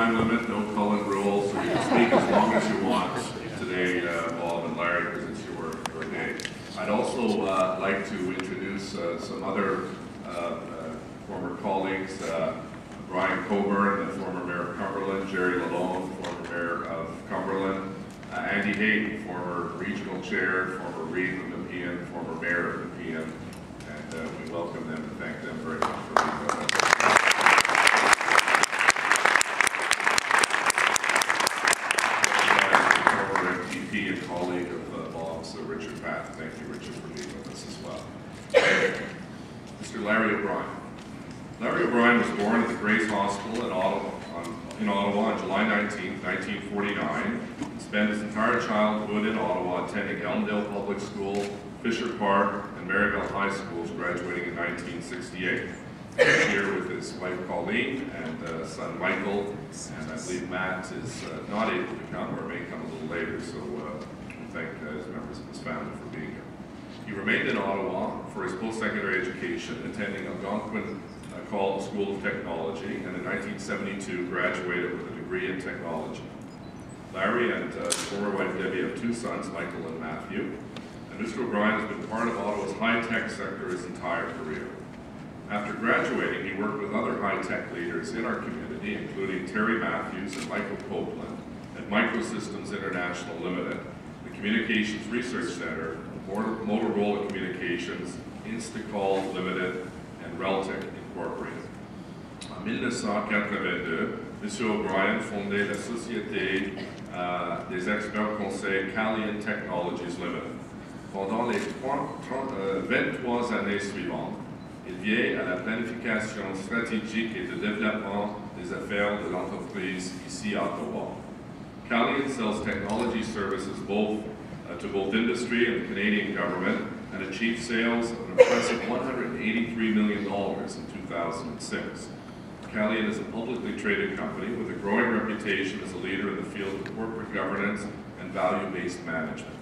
time limit, no Cullen rule, so you can speak as long as you want today, Bob and Larry, because it's your day. I'd also like to introduce some other former colleagues, Brian Coburn, the former Mayor of Cumberland, Jerry Lalonde, former Mayor of Cumberland, Andy Hayden, former Regional Chair, former Reeve of Nepean, former Mayor of Nepean, and we welcome them and thank them very much for being with us. Former MPP and colleague of Bob's, Richard Patt. Thank you, Richard, for being with us as well. Mr. Larry O'Brien. Larry O'Brien was born at the Grace Hospital in Ottawa on July 19, 1949. He spent his entire childhood in Ottawa attending Elmdale Public School, Fisher Park, and Maryville High Schools, graduating in 1968. Here with his wife Colleen and son Michael, and I believe Matt is not able to come or may come a little later, so we thank his members of his family for being here. He remained in Ottawa for his post-secondary education, attending Algonquin School of Technology, and in 1972 graduated with a degree in technology. Larry and his former wife Debbie have two sons, Michael and Matthew, and Mr. O'Brien has been part of Ottawa's high-tech sector his entire career. After graduating, he worked with other high-tech leaders in our community, including Terry Matthews and Michael Copeland at Microsystems International Limited, the Communications Research Center, Motorola Communications, Instacall Limited, and Reltec Incorporated. En 1982, M. O'Brien fondait la société des experts conseils Calian Technologies Limited. Pendant les 23 années suivantes, il vient à la planification stratégique et de développement des affaires de l'entreprise ici à Ottawa. Calian sells technology services to both industry and the Canadian government, and achieved sales of an impressive $183 million in 2006. Calian is a publicly traded company with a growing reputation as a leader in the field of corporate governance and value-based management.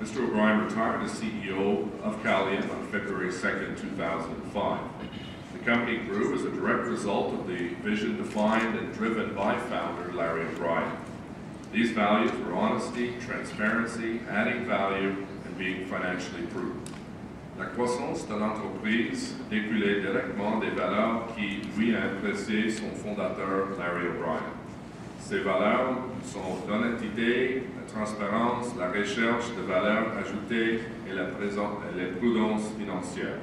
Mr. O'Brien retired as CEO of Calian on February 2, 2005. The company grew as a direct result of the vision defined and driven by founder Larry O'Brien. These values were honesty, transparency, adding value, and being financially prudent. La croissance de l'entreprise découlait directement des valeurs qui lui a impressé son fondateur Larry O'Brien. Ces valeurs sont l'honnêteté, la transparence, la recherche de valeur ajoutée et la prudence financière.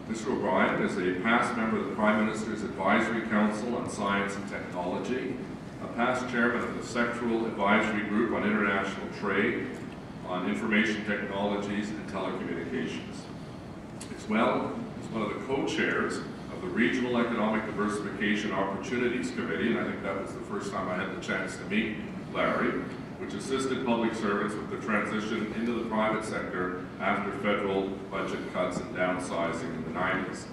Mr. O'Brien is a past member of the Prime Minister's Advisory Council on Science and Technology, a past chairman of the Sectoral Advisory Group on International Trade, on Information Technologies and Telecommunications. As well, he's one of the co-chairs of the Regional Economic Diversification Opportunities Committee, and I think that was the first time I had the chance to meet Larry, which assisted public servants with the transition into the private sector after federal budget cuts and downsizing in the 90s.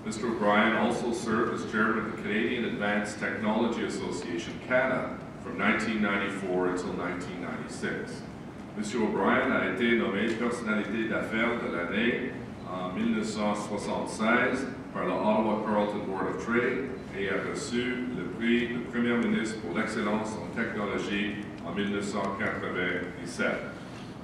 Mr. O'Brien also served as chairman of the Canadian Advanced Technology Association, CADA, from 1994 until 1996. M. O'Brien a été nommé personnalité d'affaires de l'année en 1976 par le Ottawa Carleton Board of Trade et a reçu le prix de Premier ministre pour l'excellence en technologie en 1997.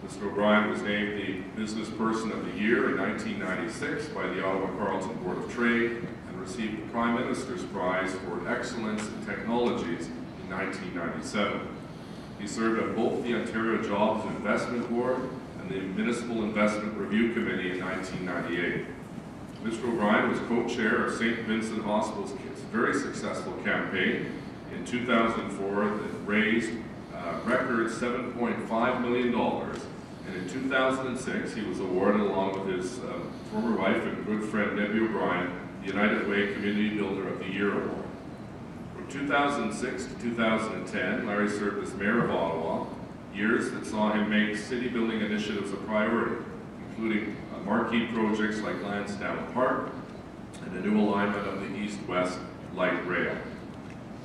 Mr. O'Brien was named the Business Person of the Year in 1996 by the Ottawa Carleton Board of Trade and received the Prime Minister's Prize for Excellence in Technologies in 1997. He served on both the Ontario Jobs and Investment Board and the Municipal Investment Review Committee in 1998. Mr. O'Brien was co-chair of St. Vincent Hospital's very successful campaign in 2004 that raised a record $7.5 million, and in 2006 he was awarded, along with his former wife and good friend Debbie O'Brien, the United Way Community Builder of the Year Award. From 2006 to 2010, Larry served as Mayor of Ottawa, years that saw him make city building initiatives a priority, including marquee projects like Lansdowne Park and the new alignment of the east-west light rail.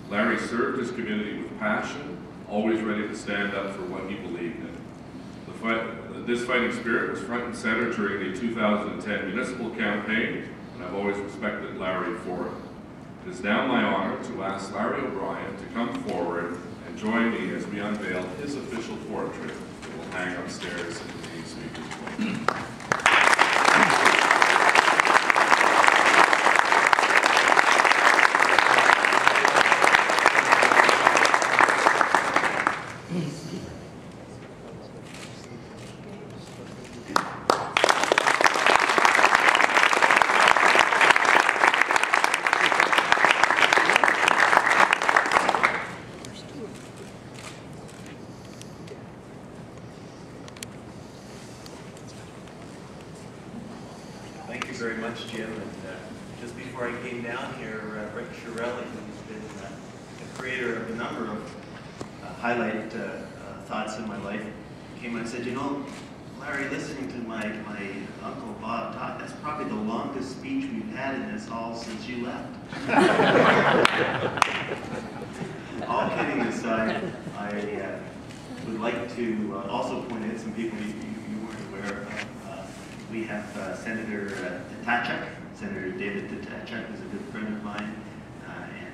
Larry served his community with passion, always ready to stand up for what he believed in. This fighting spirit was front and center during the 2010 municipal campaign, and I've always respected Larry for it. It is now my honor to ask Larry O'Brien to come forward and join me as we unveil his official portrait that will hang upstairs in the main speaker's room. Thank you very much, Jim. And just before I came down here, Rick Shirelli, who's been the creator of a number of highlight thoughts in my life, came and said, you know, Larry, listening to my Uncle Bob talk, that's probably the longest speech we've had in this hall since you left. All kidding aside, I would like to also point out some people you weren't aware of. We have Senator Tatchuk. Senator David Tatchuk is a good friend of mine and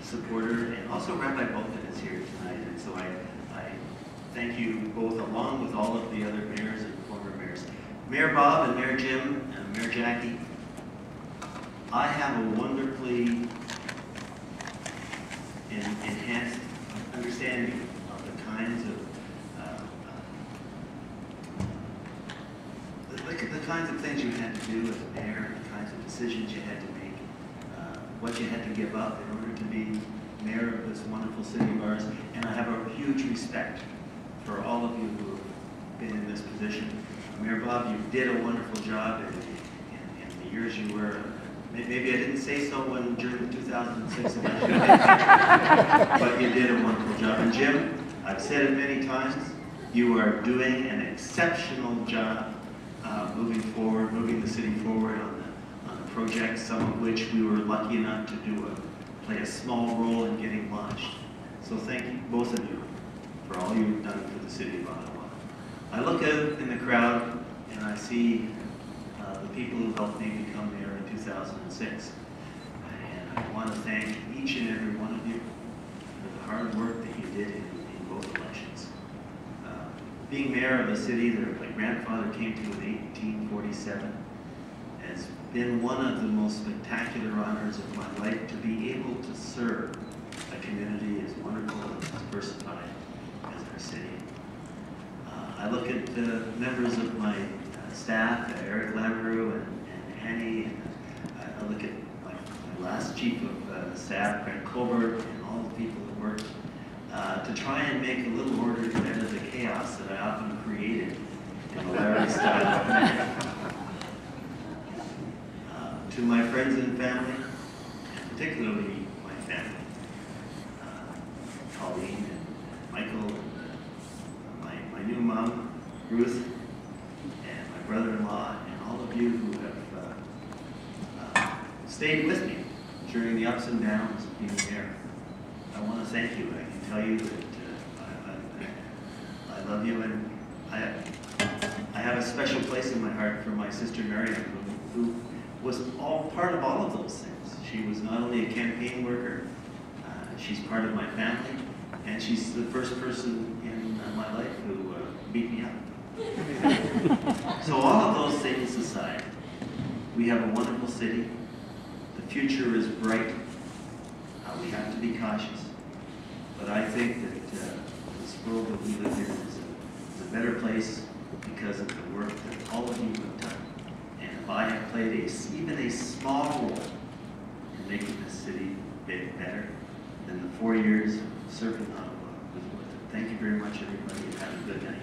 supporter, and also Rabbi Bolton is here tonight. And so I thank you both, along with all of the other mayors and former mayors. Mayor Bob and Mayor Jim and Mayor Jackie, I have a wonderfully enhanced understanding of the kinds of the kinds of things you had to do as a mayor, the kinds of decisions you had to make, what you had to give up in order to be mayor of this wonderful city of ours. And I have a huge respect for all of you who have been in this position. Mayor Bob, you did a wonderful job in the years you were. Maybe I didn't say so during the 2006 election, but you did a wonderful job. And Jim, I've said it many times, you are doing an exceptional job moving forward, moving the city forward on the projects, some of which we were lucky enough to play a small role in getting launched. So thank you, both of you, for all you've done for the city of Ottawa. I look out in the crowd and I see the people who helped me become mayor in 2006. And I want to thank each and every one of you for the hard work that you did in both elections. Being mayor of a city that my grandfather came to in 1847 has been one of the most spectacular honors of my life. To be able to serve a community as wonderful and as diversified as our city. I look at the members of my staff, Eric Lamoureux and Annie, and I look at my last chief of staff, Brent Colbert, and all the people that worked to try and make a little order out of the chaos that I often created in the Larry style. To my friends and family, and particularly my family, Colleen and Michael, and my new mom, Ruth, and my brother-in-law, and all of you who have stayed with me during the ups and downs of being mayor. I want to thank you. I can tell you that I love you, and I have a special place in my heart for my sister Miriam, who was all part of all of those things. She was not only a campaign worker, she's part of my family, and she's the first person in my life who beat me up. So all of those things aside, we have a wonderful city. The future is bright. We have to be cautious. But I think that this world that we live in is a better place because of the work that all of you have done. And if I have played even a small role in making this city better, then the 4 years of serving Ottawa was worth it. Thank you very much, everybody, and have a good night.